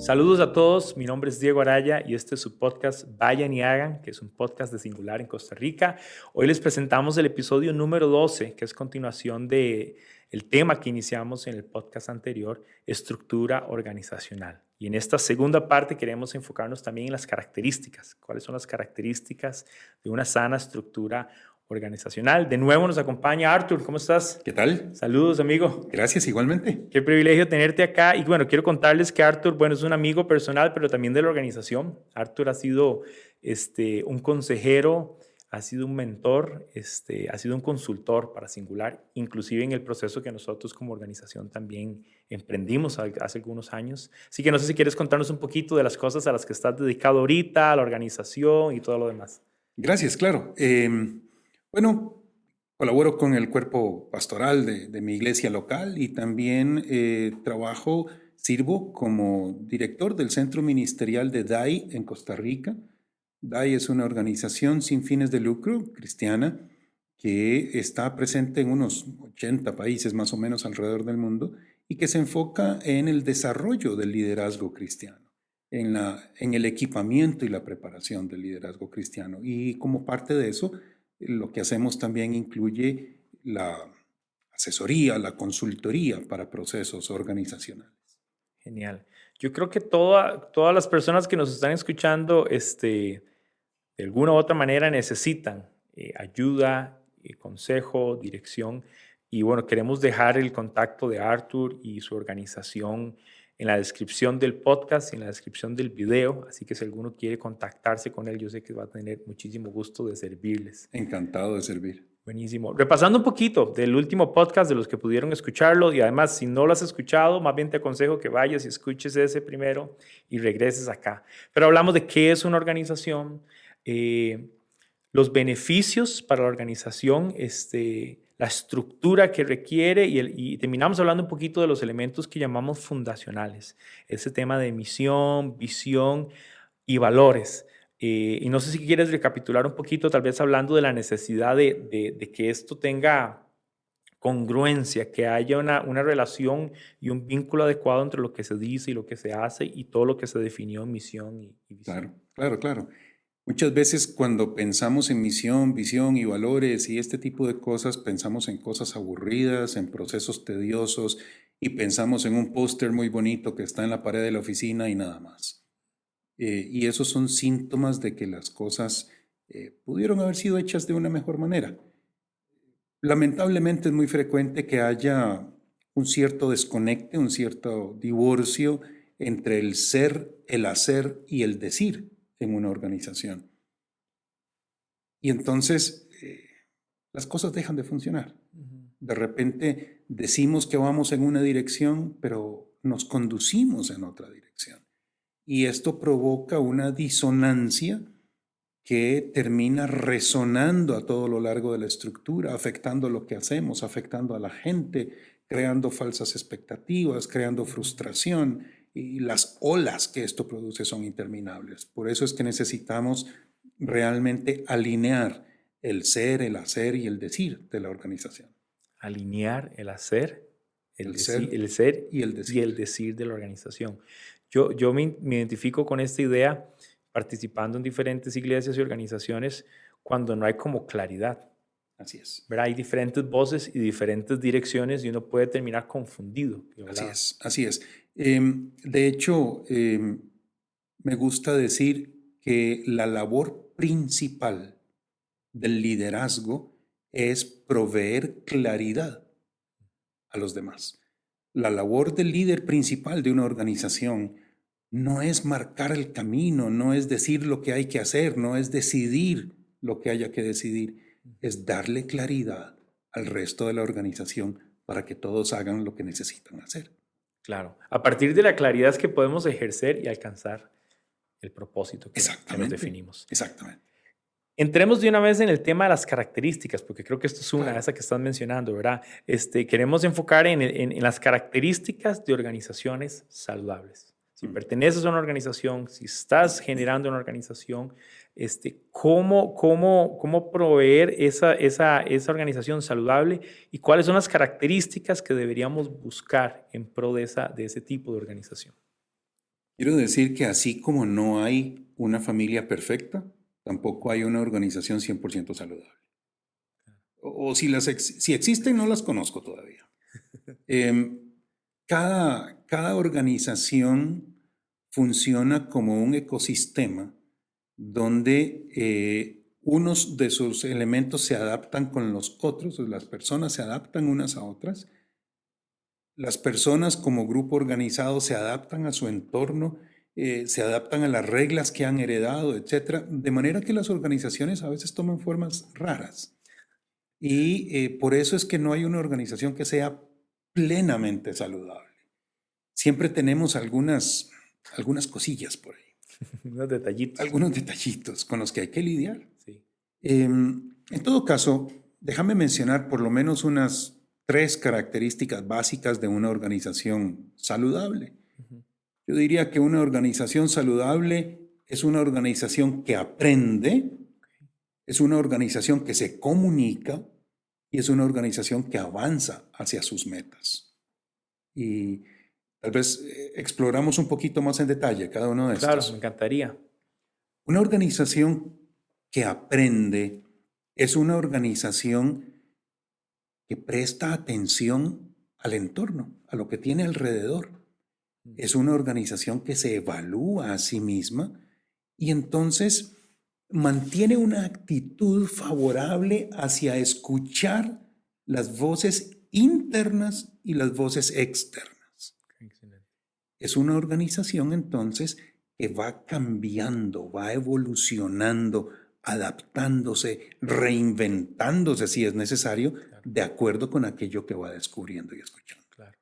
Saludos a todos, mi nombre es Diego Araya y este es su podcast Vayan y Hagan, que es un podcast de Singular en Costa Rica. Hoy les presentamos el episodio número 12, que es continuación de el tema que iniciamos en el podcast anterior, estructura organizacional. Y en esta segunda parte queremos enfocarnos también en las características. ¿Cuáles son las características de una sana estructura organizacional? De nuevo nos acompaña Arthur, ¿cómo estás? ¿Qué tal? Saludos, amigo. Gracias, igualmente. Qué privilegio tenerte acá. Y bueno, quiero contarles que Arthur, bueno, es un amigo personal, pero también de la organización. Arthur ha sido un consejero, ha sido un mentor, ha sido un consultor para Singular, inclusive en el proceso que nosotros como organización también emprendimos hace algunos años. Así que no sé si quieres contarnos un poquito de las cosas a las que estás dedicado ahorita, a la organización y todo lo demás. Gracias, claro. Bueno, colaboro con el cuerpo pastoral de mi iglesia local y también sirvo como director del Centro Ministerial de DAI en Costa Rica. DAI es una organización sin fines de lucro cristiana que está presente en unos 80 países más o menos alrededor del mundo y que se enfoca en el desarrollo del liderazgo cristiano, en el equipamiento y la preparación del liderazgo cristiano. Y como parte de eso, lo que hacemos también incluye la asesoría, la consultoría para procesos organizacionales. Genial. Yo creo que todas las personas que nos están escuchando, de alguna u otra manera necesitan ayuda, consejo, dirección. Y bueno, queremos dejar el contacto de Arthur y su organización en la descripción del podcast y en la descripción del video. Así que si alguno quiere contactarse con él, yo sé que va a tener muchísimo gusto de servirles. Encantado de servir. Buenísimo. Repasando un poquito del último podcast de los que pudieron escucharlo, y además si no lo has escuchado, más bien te aconsejo que vayas y escuches ese primero y regreses acá. Pero hablamos de qué es una organización, los beneficios para la organización, la estructura que requiere y terminamos hablando un poquito de los elementos que llamamos fundacionales. Ese tema de misión, visión y valores. Y no sé si quieres recapitular un poquito, tal vez hablando de la necesidad de que esto tenga congruencia, que haya una relación y un vínculo adecuado entre lo que se dice y lo que se hace y todo lo que se definió en misión y visión. Claro. Muchas veces cuando pensamos en misión, visión y valores y este tipo de cosas, pensamos en cosas aburridas, en procesos tediosos y pensamos en un póster muy bonito que está en la pared de la oficina y nada más. Y esos son síntomas de que las cosas pudieron haber sido hechas de una mejor manera. Lamentablemente es muy frecuente que haya un cierto desconecte, un cierto divorcio entre el ser, el hacer y el decir en una organización. Y entonces las cosas dejan de funcionar. De repente decimos que vamos en una dirección, pero nos conducimos en otra dirección. Y esto provoca una disonancia que termina resonando a todo lo largo de la estructura, afectando lo que hacemos, afectando a la gente, creando falsas expectativas, creando frustración, y las olas que esto produce son interminables. Por eso es que necesitamos realmente alinear el ser, el hacer y el decir de la organización. Alinear el hacer, El ser y el y el decir. decir de la organización. Yo me identifico con esta idea participando en diferentes iglesias y organizaciones cuando no hay como claridad. Así es. ¿Verdad? Hay diferentes voces y diferentes direcciones y uno puede terminar confundido. Así es. De hecho, me gusta decir que la labor principal del liderazgo es proveer claridad a los demás. La labor del líder principal de una organización no es marcar el camino, no es decir lo que hay que hacer, no es decidir lo que haya que decidir, es darle claridad al resto de la organización para que todos hagan lo que necesitan hacer. Claro. A partir de la claridad es que podemos ejercer y alcanzar el propósito que nos definimos. Exactamente. Entremos de una vez en el tema de las características, porque creo que esto es una, esa que estás mencionando, ¿verdad? Queremos enfocar en las características de organizaciones saludables. Si perteneces a una organización, si estás generando una organización, ¿cómo proveer esa organización saludable y cuáles son las características que deberíamos buscar en pro de ese tipo de organización? Quiero decir que así como no hay una familia perfecta, tampoco hay una organización 100% saludable. O si, si existen, no las conozco todavía. Em, cada organización funciona como un ecosistema donde unos de sus elementos se adaptan con los otros, las personas se adaptan unas a otras, las personas como grupo organizado se adaptan a su entorno, se adaptan a las reglas que han heredado, etcétera, de manera que las organizaciones a veces toman formas raras. Y por eso es que no hay una organización que sea plenamente saludable. Siempre tenemos algunas cosillas por ahí, Unos detallitos. algunos detallitos con los que hay que lidiar. Sí. En todo caso, déjame mencionar por lo menos unas 3 características básicas de una organización saludable. Ujú. Yo diría que una organización saludable es una organización que aprende, es una organización que se comunica y es una organización que avanza hacia sus metas. Y tal vez exploramos un poquito más en detalle cada uno de Claro, me estos. encantaría. Una organización que aprende es una organización que presta atención al entorno, a lo que tiene alrededor. Es una organización que se evalúa a sí misma y entonces mantiene una actitud favorable hacia escuchar las voces internas y las voces externas. Excelente. Es una organización entonces que va cambiando, va evolucionando, adaptándose, reinventándose si es necesario, Claro, de acuerdo con aquello que va descubriendo y escuchando. claro.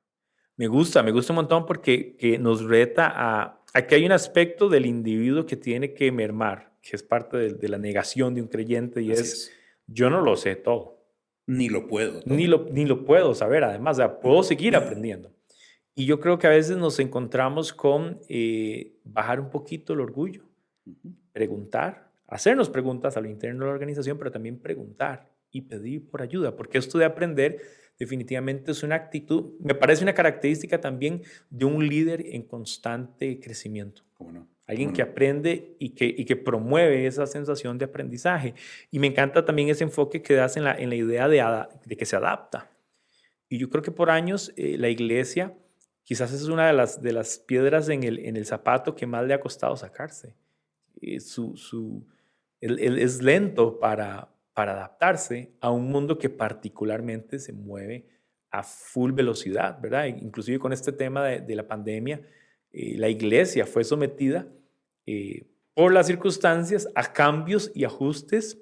Me gusta un montón porque que nos reta a que hay un aspecto del individuo que tiene que mermar, que es parte de la negación de un creyente y Así es, es. yo no lo sé todo, Ni lo puedo todo. ni lo puedo saber además, o sea, puedo seguir aprendiendo. Y yo creo que a veces nos encontramos con bajar un poquito el orgullo, Ujú. preguntar, hacernos preguntas a lo interno de la organización, pero también preguntar y pedir por ayuda, porque esto de aprender definitivamente es una actitud, me parece una característica también de un líder en constante crecimiento. ¿Cómo no? Alguien ¿Cómo que no? aprende y que promueve esa sensación de aprendizaje. Y me encanta también ese enfoque que das en la idea de que se adapta. Y yo creo que por años la iglesia quizás es una de las piedras en el zapato que más le ha costado sacarse. Él es lento para adaptarse a un mundo que particularmente se mueve a full velocidad, ¿verdad? Inclusive con este tema de la pandemia, la iglesia fue sometida por las circunstancias a cambios y ajustes.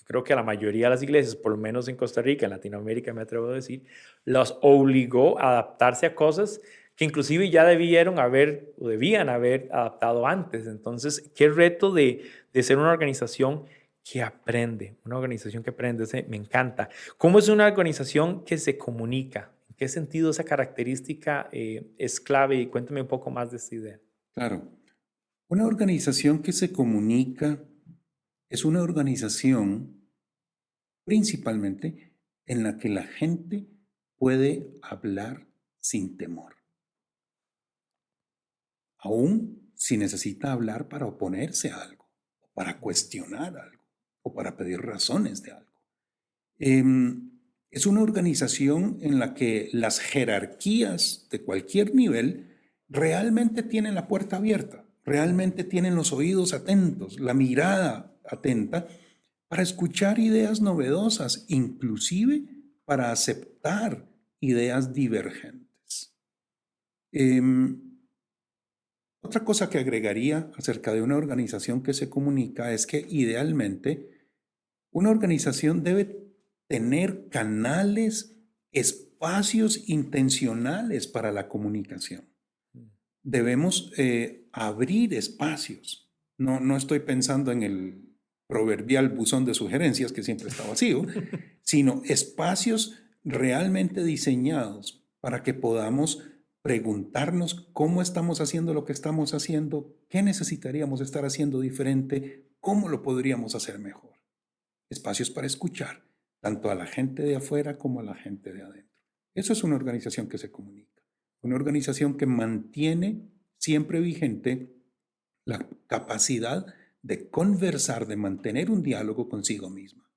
Creo que a la mayoría de las iglesias, por lo menos en Costa Rica, en Latinoamérica me atrevo a decir, los obligó a adaptarse a cosas que inclusive ya debieron haber o debían haber adaptado antes. Entonces, qué reto de ser una organización que aprende, una organización que aprende, me encanta. ¿Cómo es una organización que se comunica? ¿En qué sentido esa característica es clave? Y cuéntame un poco más de esta idea. Claro. Una organización que se comunica es una organización principalmente en la que la gente puede hablar sin temor, aún si necesita hablar para oponerse a algo, para cuestionar algo o para pedir razones de algo. Es una organización en la que las jerarquías de cualquier nivel realmente tienen la puerta abierta, realmente tienen los oídos atentos, la mirada atenta para escuchar ideas novedosas, inclusive para aceptar ideas divergentes. Otra cosa que agregaría acerca de una organización que se comunica es que idealmente una organización debe tener canales, espacios intencionales para la comunicación. Debemos abrir espacios. No estoy pensando en el proverbial buzón de sugerencias que siempre está vacío, sino espacios realmente diseñados para que podamos preguntarnos cómo estamos haciendo lo que estamos haciendo, qué necesitaríamos estar haciendo diferente, cómo lo podríamos hacer mejor. Espacios para escuchar tanto a la gente de afuera como a la gente de adentro. Eso es una organización que se comunica, una organización que mantiene siempre vigente la capacidad de conversar, de mantener un diálogo consigo misma.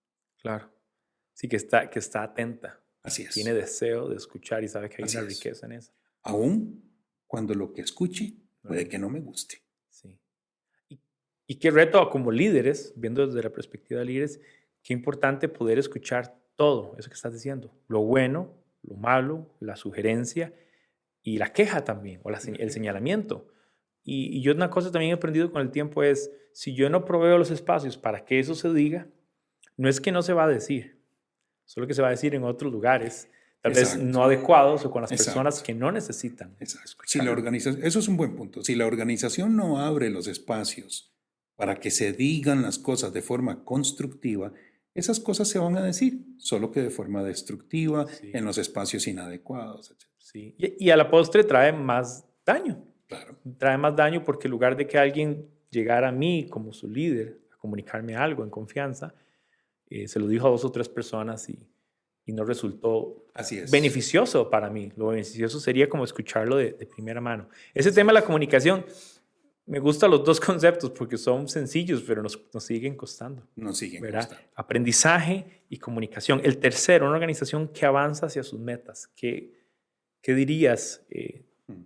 Claro. Sí, que está atenta. Así es. Tiene deseo de escuchar y sabe que hay Así una es. riqueza en eso. Aún cuando lo que escuche puede que no me guste. Sí. Y qué reto como líderes, viendo desde la perspectiva de líderes, qué importante poder escuchar todo eso que estás diciendo. Lo bueno, lo malo, la sugerencia y la queja también, o el señalamiento. Y yo una cosa también he aprendido con el tiempo es, si yo no proveo los espacios para que eso se diga, no es que no se va a decir, solo que se va a decir en otros lugares, tal vez Exacto. no adecuados o con las Exacto. personas que no necesitan Exacto. escuchar. Eso es un buen punto. Si la organización no abre los espacios para que se digan las cosas de forma constructiva, esas cosas se van a decir, solo que de forma destructiva, Sí. en los espacios inadecuados, etc. Sí. Y a la postre trae más daño. Claro. Trae más daño porque en lugar de que alguien llegara a mí como su líder a comunicarme algo en confianza, se lo dijo a 2 o 3 personas y no resultó Así es. beneficioso para mí. Lo beneficioso sería como escucharlo de primera mano. Ese tema de la comunicación, me gustan los 2 conceptos porque son sencillos, pero nos siguen costando. Nos siguen ¿verdad? costando. Aprendizaje y comunicación. El tercero, una organización que avanza hacia sus metas. ¿Qué dirías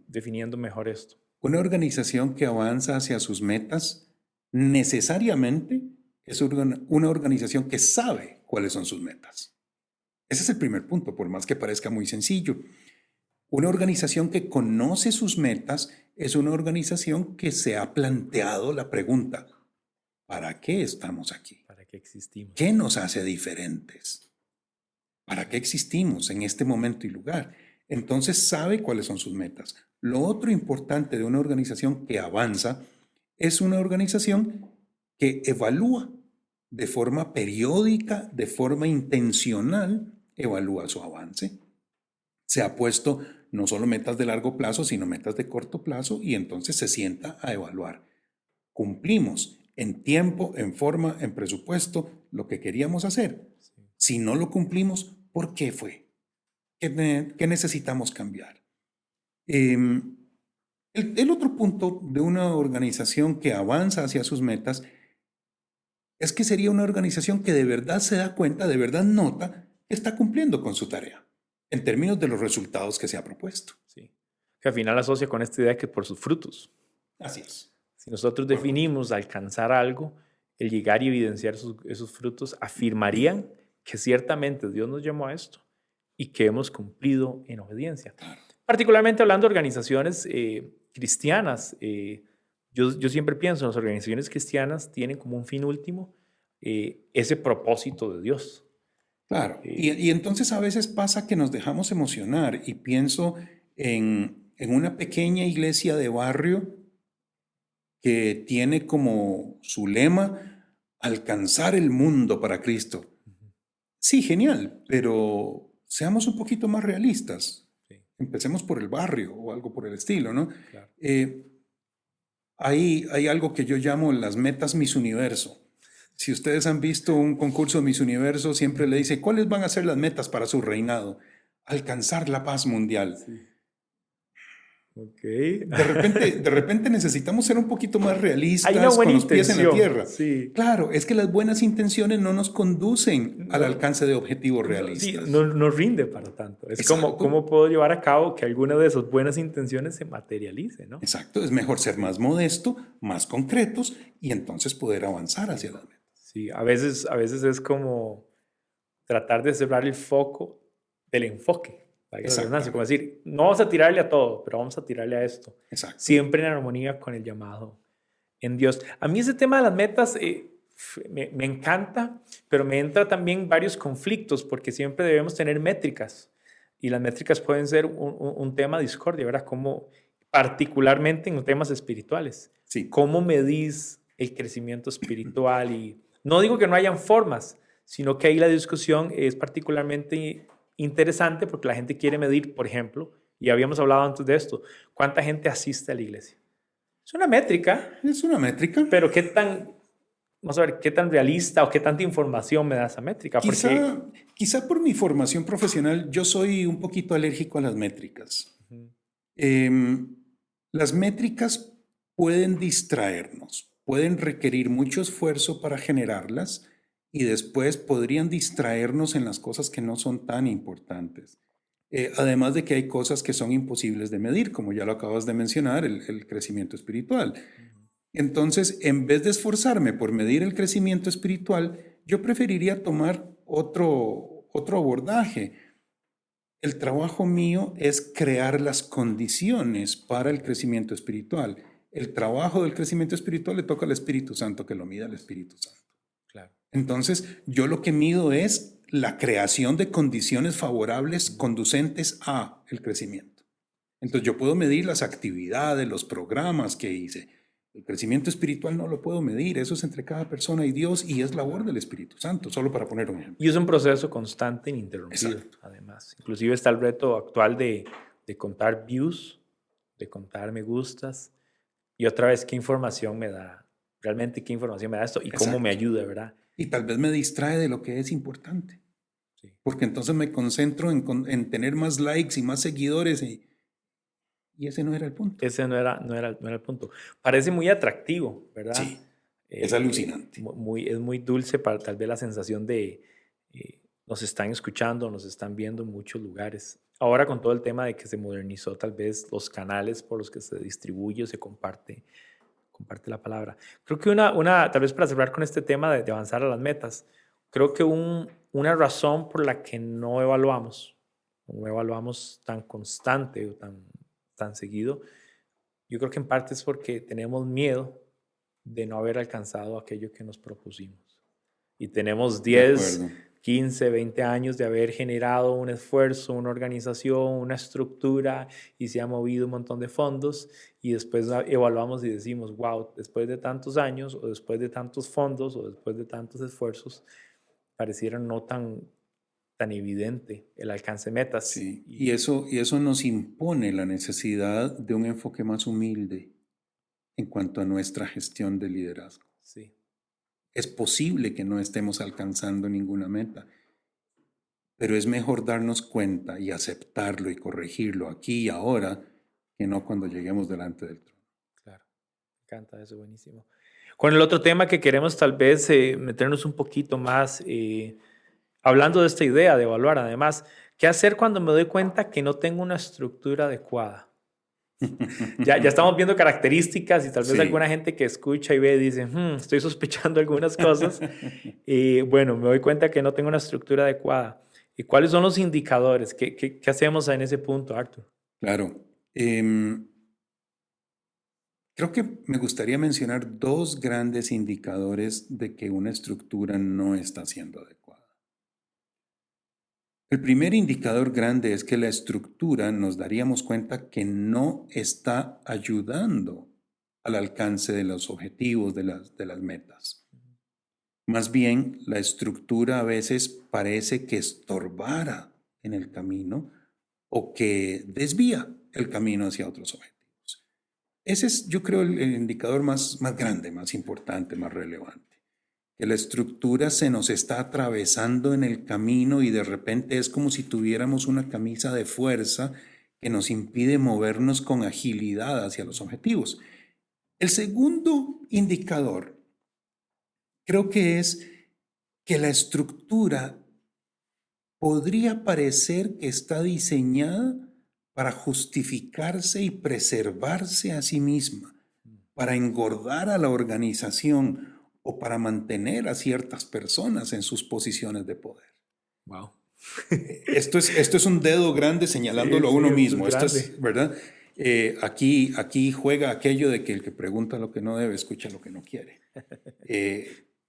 definiendo mejor esto? Una organización que avanza hacia sus metas necesariamente es una organización que sabe cuáles son sus metas. Ese es el primer punto, por más que parezca muy sencillo. Una organización que conoce sus metas es una organización que se ha planteado la pregunta, ¿para qué estamos aquí? ¿Para qué existimos? ¿Qué nos hace diferentes? ¿Para qué existimos en este momento y lugar? Entonces sabe cuáles son sus metas. Lo otro importante de una organización que avanza es una organización que evalúa de forma periódica, de forma intencional, evalúa su avance. Se ha puesto no solo metas de largo plazo, sino metas de corto plazo y entonces se sienta a evaluar. ¿Cumplimos en tiempo, en forma, en presupuesto lo que queríamos hacer? Sí. Si no lo cumplimos, ¿por qué fue? ¿Qué necesitamos cambiar? El otro punto de una organización que avanza hacia sus metas es que sería una organización que de verdad se da cuenta, de verdad nota que está cumpliendo con su tarea en términos de los resultados que se ha propuesto. Sí. Que al final asocia con esta idea que por sus frutos. Así es. Si nosotros definimos alcanzar algo, el llegar y evidenciar esos frutos afirmarían que ciertamente Dios nos llamó a esto y que hemos cumplido en obediencia. Claro. Particularmente hablando de organizaciones cristianas, yo siempre pienso, las organizaciones cristianas tienen como un fin último ese propósito de Dios. Claro. Y entonces a veces pasa que nos dejamos emocionar y pienso en una pequeña iglesia de barrio que tiene como su lema alcanzar el mundo para Cristo. Sí, genial, pero seamos un poquito más realistas. Sí. Empecemos por el barrio o algo por el estilo, ¿no? Claro. Hay algo que yo llamo las metas Miss Universo. Si ustedes han visto un concurso Miss Universo, siempre le dice, ¿cuáles van a ser las metas para su reinado? Alcanzar la paz mundial. Sí. Okay. De repente necesitamos ser un poquito más realistas, Hay una buena con los pies en la tierra. Sí. Claro, es que las buenas intenciones no nos conducen al alcance de objetivos realistas. Sí, no rinde para tanto. Es como, ¿cómo puedo llevar a cabo que alguna de esas buenas intenciones se materialice, ¿no? Exacto, es mejor ser más modesto, más concretos y entonces poder avanzar hacia las metas. Sí, a veces es como tratar de cerrar el foco del enfoque. Como decir, no vamos a tirarle a todo, pero vamos a tirarle a esto. Exacto. Siempre en armonía con el llamado en Dios. A mí ese tema de las metas me encanta, pero me entra también varios conflictos porque siempre debemos tener métricas y las métricas pueden ser un tema de discordia, ¿verdad? Como particularmente en los temas espirituales. Sí. ¿Cómo medís el crecimiento espiritual? Y no digo que no hayan formas, sino que ahí la discusión es particularmente interesante porque la gente quiere medir, por ejemplo, y habíamos hablado antes de esto, ¿cuánta gente asiste a la iglesia? Es una métrica. Es una métrica. Pero vamos a ver, qué tan realista o qué tanta información me da esa métrica. Quizá por mi formación profesional yo soy un poquito alérgico a las métricas. Las métricas pueden distraernos, pueden requerir mucho esfuerzo para generarlas y después podrían distraernos en las cosas que no son tan importantes. Además de que hay cosas que son imposibles de medir, como ya lo acabas de mencionar, el crecimiento espiritual. Entonces, en vez de esforzarme por medir el crecimiento espiritual, yo preferiría tomar otro abordaje. El trabajo mío es crear las condiciones para el crecimiento espiritual. El trabajo del crecimiento espiritual le toca al Espíritu Santo, que lo mida el Espíritu Santo. Claro. Entonces, yo lo que mido es la creación de condiciones favorables conducentes a el crecimiento. Entonces, yo puedo medir las actividades, los programas que hice. El crecimiento espiritual no lo puedo medir, eso es entre cada persona y Dios y es labor del Espíritu Santo, solo para poner un ejemplo. Y es un proceso constante e ininterrumpido, Exacto. además. Inclusive está el reto actual de contar views, de contar me gustas, y otra vez, ¿qué información me da? Realmente, ¿qué información me da esto? Y cómo me Exacto. ayuda, ¿verdad? Y tal vez me distrae de lo que es importante, Sí. porque entonces me concentro en tener más likes y más seguidores y ese no era el punto. Ese no era el punto. Parece muy atractivo, ¿verdad? Sí, es alucinante. Es muy dulce para tal vez la sensación de nos están escuchando, nos están viendo en muchos lugares. Ahora con todo el tema de que se modernizó tal vez los canales por los que se distribuye o se comparte la palabra. Creo que tal vez para cerrar con este tema de avanzar a las metas, creo que una razón por la que no evaluamos tan constante o tan seguido, yo creo que en parte es porque tenemos miedo de no haber alcanzado aquello que nos propusimos. Y tenemos De 10, acuerdo. 15, 20 años de haber generado un esfuerzo, una organización, una estructura y se ha movido un montón de fondos y después evaluamos y decimos, wow, después de tantos años o después de tantos fondos o después de tantos esfuerzos, pareciera no tan evidente el alcance de metas. Sí, y eso nos impone la necesidad de un enfoque más humilde en cuanto a nuestra gestión de liderazgo. Sí. Es posible que no estemos alcanzando ninguna meta, pero es mejor darnos cuenta y aceptarlo y corregirlo aquí y ahora que no cuando lleguemos delante del trono. Claro, me encanta eso, buenísimo. Con el otro tema que queremos tal vez meternos un poquito más, hablando de esta idea de evaluar, además, ¿qué hacer cuando me doy cuenta que no tengo una estructura adecuada? Ya estamos viendo características y tal vez Sí. alguna gente que escucha y ve dice, estoy sospechando algunas cosas. Bueno, me doy cuenta que no tengo una estructura adecuada. ¿Y cuáles son los indicadores? ¿Qué hacemos en ese punto, Arthur? Claro. Creo que me gustaría mencionar dos grandes indicadores de que una estructura no está siendo adecuada. El primer indicador grande es que la estructura nos daríamos cuenta que no está ayudando al alcance de los objetivos, de las metas. Más bien, la estructura a veces parece que estorbara en el camino o que desvía el camino hacia otros objetivos. Ese es, yo creo, el indicador más grande, más importante, más relevante. Que la estructura se nos está atravesando en el camino y de repente es como si tuviéramos una camisa de fuerza que nos impide movernos con agilidad hacia los objetivos. El segundo indicador creo que es que la estructura podría parecer que está diseñada para justificarse y preservarse a sí misma, para engordar a la organización o para mantener a ciertas personas en sus posiciones de poder. Wow. Esto es un dedo grande señalándolo a uno mismo. Esto es, ¿verdad? Aquí juega aquello de que el que pregunta lo que no debe, escucha lo que no quiere.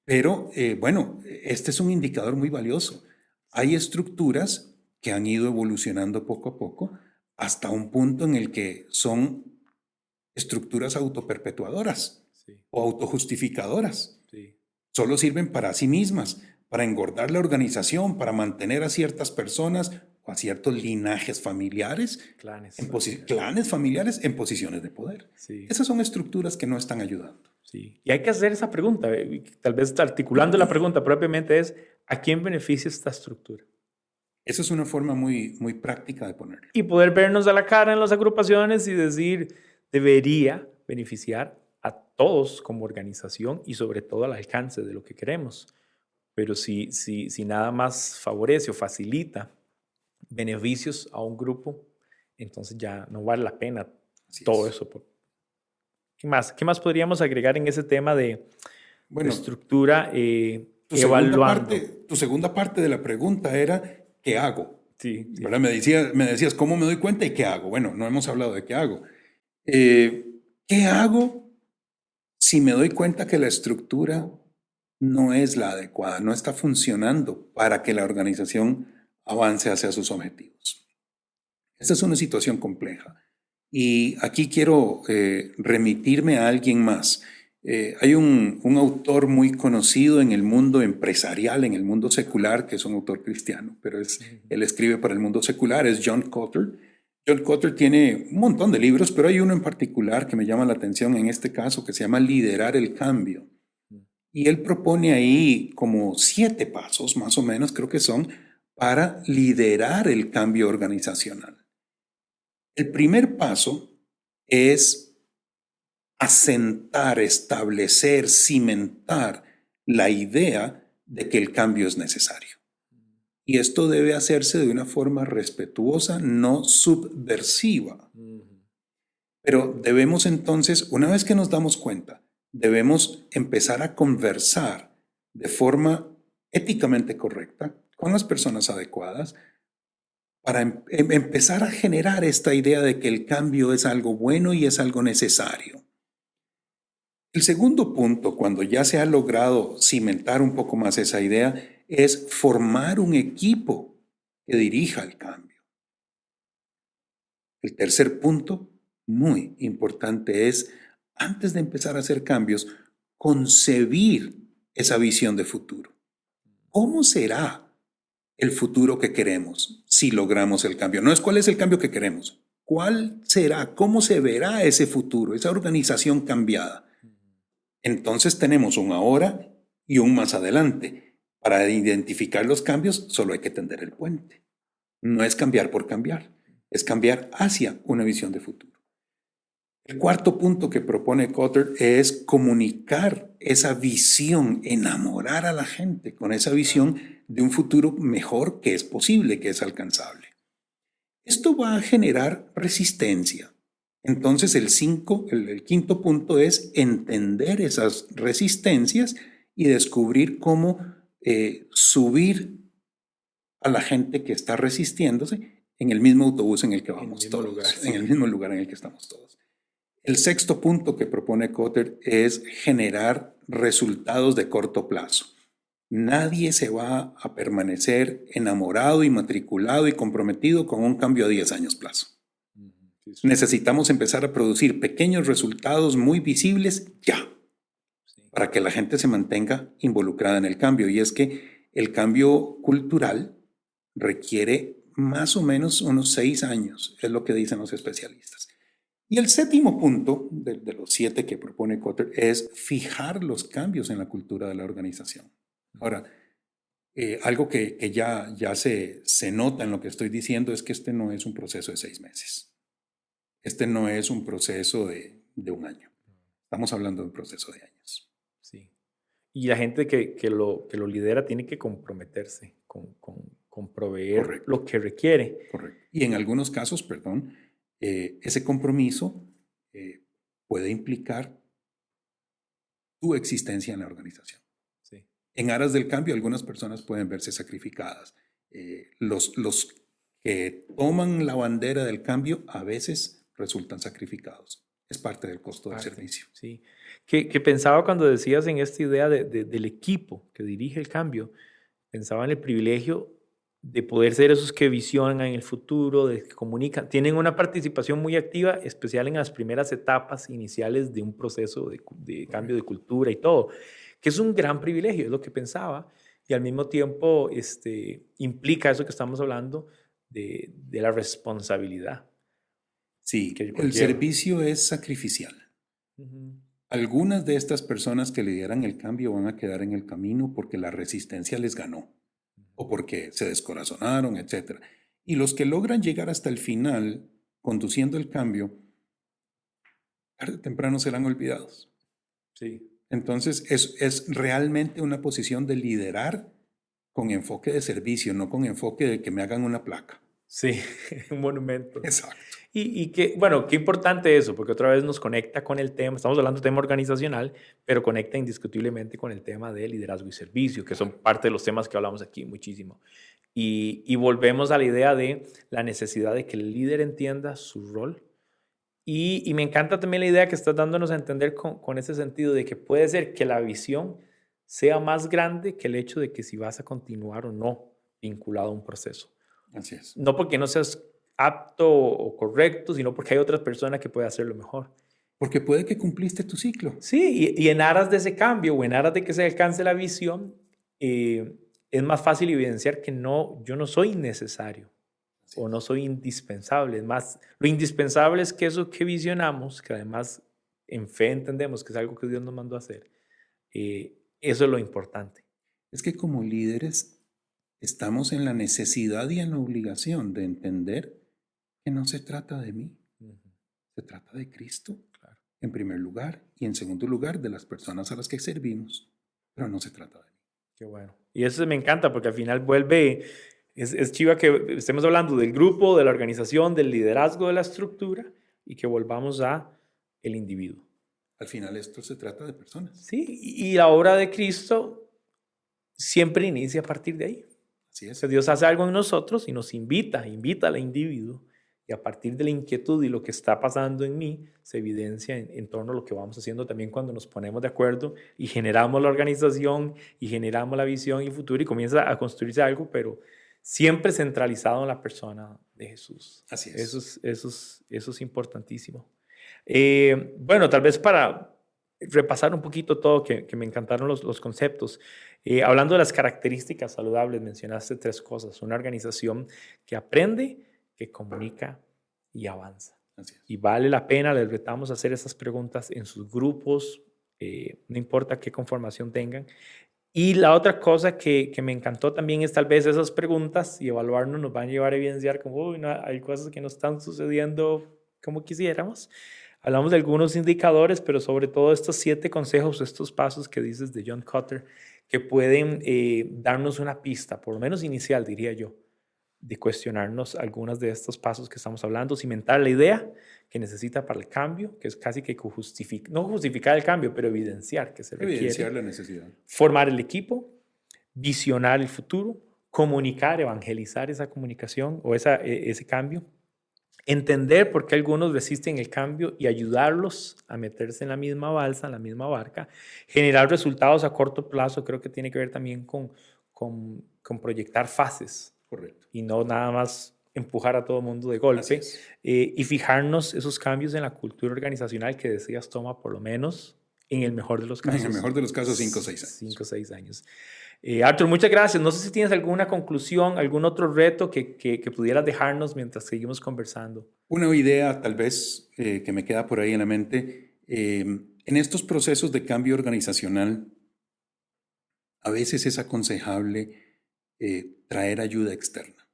Pero bueno, este es un indicador muy valioso. Hay estructuras que han ido evolucionando poco a poco hasta un punto en el que son estructuras autoperpetuadoras o autojustificadoras. Sí. Solo sirven para sí mismas, para engordar la organización, para mantener a ciertas personas o a ciertos linajes familiares, clanes familiares en posiciones de poder. Sí. Esas son estructuras que no están ayudando. Sí. Y hay que hacer esa pregunta, tal vez articulando la pregunta propiamente es, ¿a quién beneficia esta estructura? Esa es una forma muy práctica de ponerlo. Y poder vernos a la cara en las agrupaciones y decir, debería beneficiar a todos como organización y sobre todo al alcance de lo que queremos. Pero si nada más favorece o facilita beneficios a un grupo, entonces ya no vale la pena Así todo es. eso. ¿Qué más? ¿Qué más podríamos agregar en ese tema de Bueno, estructura evaluando? tu segunda parte de la pregunta era, ¿qué hago? Sí, sí. ¿Verdad? Me decías, ¿cómo me doy cuenta y qué hago? Bueno, no hemos hablado de qué hago. ¿Qué hago si me doy cuenta que la estructura no es la adecuada, no está funcionando para que la organización avance hacia sus objetivos? Esta es una situación compleja. Y aquí quiero remitirme a alguien más. Hay un autor muy conocido en el mundo empresarial, en el mundo secular, que es un autor cristiano, pero él escribe para el mundo secular, es John Kotter. John Kotter tiene un montón de libros, pero hay uno en particular que me llama la atención en este caso, que se llama Liderar el Cambio. Y él propone ahí como 7 pasos, más o menos, creo que son, para liderar el cambio organizacional. El primer paso es asentar, establecer, cimentar la idea de que el cambio es necesario. Y esto debe hacerse de una forma respetuosa, no subversiva. Pero debemos entonces, una vez que nos damos cuenta, debemos empezar a conversar de forma éticamente correcta con las personas adecuadas para empezar a generar esta idea de que el cambio es algo bueno y es algo necesario. El segundo punto, cuando ya se ha logrado cimentar un poco más esa idea, es formar un equipo que dirija el cambio. El tercer punto, muy importante, es, antes de empezar a hacer cambios, concebir esa visión de futuro. ¿Cómo será el futuro que queremos si logramos el cambio? No es cuál es el cambio que queremos. ¿Cuál será? ¿Cómo se verá ese futuro, esa organización cambiada? Entonces tenemos un ahora y un más adelante. Para identificar los cambios solo hay que tender el puente. No es cambiar por cambiar, es cambiar hacia una visión de futuro. El cuarto punto que propone Kotter es comunicar esa visión, enamorar a la gente con esa visión de un futuro mejor que es posible, que es alcanzable. Esto va a generar resistencia. Entonces el quinto punto es entender esas resistencias y descubrir cómo subir a la gente que está resistiéndose en el mismo autobús en el que vamos todos, Lugar, sí. en el mismo lugar en el que estamos todos. El sexto punto que propone Kotter es generar resultados de corto plazo. Nadie se va a permanecer enamorado y matriculado y comprometido con un cambio a 10 años plazo. Necesitamos empezar a producir pequeños resultados muy visibles ya, para que la gente se mantenga involucrada en el cambio. Y es que el cambio cultural requiere más o menos unos 6 años, es lo que dicen los especialistas. Y el séptimo punto de los 7 que propone Kotter es fijar los cambios en la cultura de la organización. Ahora, algo que ya se nota en lo que estoy diciendo es que este no es un proceso de 6 meses. Este no es un proceso de un año. Estamos hablando de un proceso de años. Sí. Y la gente que lo lidera tiene que comprometerse con proveer Correcto. lo que requiere. Correcto. Y en algunos casos, perdón, ese compromiso puede implicar tu existencia en la organización. Sí. En aras del cambio, algunas personas pueden verse sacrificadas. Los que toman la bandera del cambio a veces resultan sacrificados. Es parte del costo del servicio. Sí. Que pensaba cuando decías en esta idea del equipo que dirige el cambio, pensaba en el privilegio de poder ser esos que visionan en el futuro, de que comunican, tienen una participación muy activa, especial en las primeras etapas iniciales de un proceso de cambio de cultura y todo, que es un gran privilegio, es lo que pensaba, y al mismo tiempo implica eso que estamos hablando de la responsabilidad Sí, que el conlleva. servicio es sacrificial. Algunas de estas personas que lideran el cambio van a quedar en el camino porque la resistencia les ganó o porque se descorazonaron, etc. Y los que logran llegar hasta el final conduciendo el cambio tarde o temprano serán olvidados. Sí. Entonces, es realmente una posición de liderar con enfoque de servicio, no con enfoque de que me hagan una placa. Sí, un monumento. Exacto. Bueno, qué importante eso, porque otra vez nos conecta con el tema, estamos hablando de tema organizacional, pero conecta indiscutiblemente con el tema de liderazgo y servicio, que son parte de los temas que hablamos aquí muchísimo. Y volvemos a la idea de la necesidad de que el líder entienda su rol. Y me encanta también la idea que estás dándonos a entender con ese sentido de que puede ser que la visión sea más grande que el hecho de que si vas a continuar o no vinculado a un proceso. Así es. No porque no seas apto o correcto, sino porque hay otras personas que pueden hacerlo mejor. Porque puede que cumpliste tu ciclo. Sí, y en aras de ese cambio o en aras de que se alcance la visión, es más fácil evidenciar que yo no soy necesario o no soy indispensable. Es más, lo indispensable es que eso que visionamos, que además en fe entendemos que es algo que Dios nos mandó a hacer, eso es lo importante. Es que como líderes estamos en la necesidad y en la obligación de entender que no se trata de mí, Ujú, se trata de Cristo, claro. en primer lugar, y en segundo lugar, de las personas a las que servimos, pero no se trata de mí. Qué bueno. Y eso me encanta porque al final vuelve, es chiva que estemos hablando del grupo, de la organización, del liderazgo de la estructura y que volvamos a el individuo. Al final esto se trata de personas. Sí, y la obra de Cristo siempre inicia a partir de ahí. Así O es. sea, Dios hace algo en nosotros y nos invita al individuo y a partir de la inquietud y lo que está pasando en mí se evidencia en torno a lo que vamos haciendo también cuando nos ponemos de acuerdo y generamos la organización y generamos la visión y el futuro y comienza a construirse algo, pero siempre centralizado en la persona de Jesús. Así es. Eso es importantísimo. Bueno, tal vez para repasar un poquito todo, que me encantaron los conceptos. Hablando de las características saludables, mencionaste 3 cosas. Una organización que aprende, que comunica y avanza. Así es. Y vale la pena, les retamos a hacer esas preguntas en sus grupos, no importa qué conformación tengan. Y la otra cosa que me encantó también es tal vez esas preguntas y evaluarnos nos van a llevar a evidenciar como, uy, no, hay cosas que no están sucediendo como quisiéramos. Hablamos de algunos indicadores, pero sobre todo estos 7 consejos, estos pasos que dices de John Kotter, que pueden darnos una pista, por lo menos inicial, diría yo, de cuestionarnos algunos de estos pasos que estamos hablando, cimentar la idea que necesita para el cambio, que es casi que no justificar el cambio, pero evidenciar que se requiere. Evidenciar la necesidad. Formar el equipo, visionar el futuro, comunicar, evangelizar esa comunicación o ese cambio, entender por qué algunos resisten el cambio y ayudarlos a meterse en la misma balsa, en la misma barca, generar resultados a corto plazo, creo que tiene que ver también con proyectar fases. Correcto. Y no nada más empujar a todo el mundo de Así golpe es. y fijarnos esos cambios en la cultura organizacional que decías toma por lo menos en el mejor de los casos. En el mejor de los casos, 5 o 6 años. 5 o 6 años. Arthur, muchas gracias. No sé si tienes alguna conclusión, algún otro reto que pudieras dejarnos mientras seguimos conversando. Una idea tal vez que me queda por ahí en la mente, en estos procesos de cambio organizacional, a veces es aconsejable traer ayuda externa.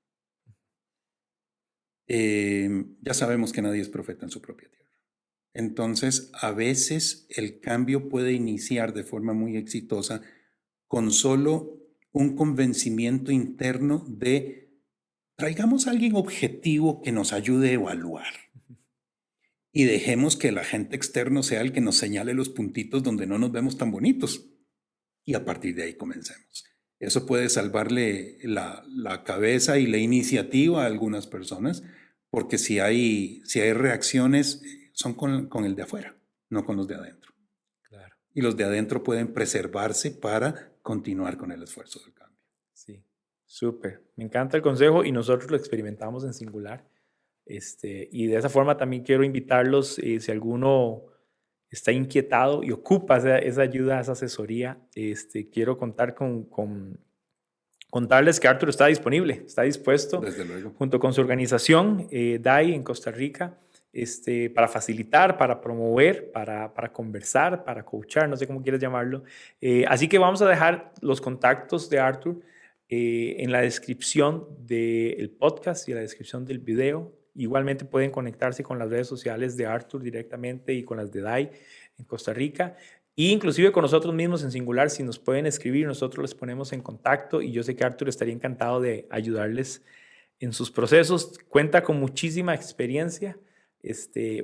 Ya sabemos que nadie es profeta en su propia tierra. Entonces, a veces el cambio puede iniciar de forma muy exitosa con solo un convencimiento interno de traigamos a alguien objetivo que nos ayude a evaluar y dejemos que el agente externo sea el que nos señale los puntitos donde no nos vemos tan bonitos y a partir de ahí comencemos. Eso puede salvarle la cabeza y la iniciativa a algunas personas, porque si hay reacciones, son con el de afuera, no con los de adentro. Claro. Y los de adentro pueden preservarse para continuar con el esfuerzo del cambio. Sí, súper. Me encanta el consejo y nosotros lo experimentamos en singular. Y de esa forma también quiero invitarlos, si alguno está inquietado y ocupa esa ayuda, esa asesoría, quiero contarles que Arthur está disponible, está dispuesto, Desde luego. junto con su organización, DAI en Costa Rica, para facilitar, para promover, para conversar, para coachar, no sé cómo quieres llamarlo. Así que vamos a dejar los contactos de Arthur en la descripción del podcast y en la descripción del video Igualmente pueden conectarse con las redes sociales de Arthur directamente y con las de DAI en Costa Rica. E inclusive con nosotros mismos en Singular, si nos pueden escribir, nosotros les ponemos en contacto y yo sé que Arthur estaría encantado de ayudarles en sus procesos. Cuenta con muchísima experiencia.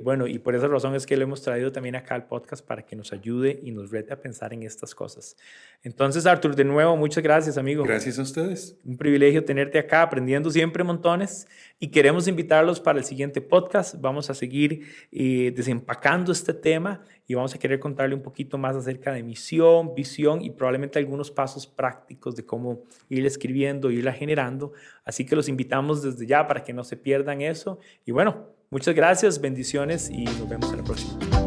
Bueno, y por esa razón es que lo hemos traído también acá al podcast para que nos ayude y nos rete a pensar en estas cosas. Entonces, Arthur, de nuevo, muchas gracias, amigo. Gracias a ustedes. Un privilegio tenerte acá, aprendiendo siempre montones, y queremos invitarlos para el siguiente podcast. Vamos a seguir desempacando este tema y vamos a querer contarle un poquito más acerca de misión, visión y probablemente algunos pasos prácticos de cómo ir escribiendo, irla generando. Así que los invitamos desde ya para que no se pierdan eso. Y bueno, muchas gracias, bendiciones y nos vemos en la próxima.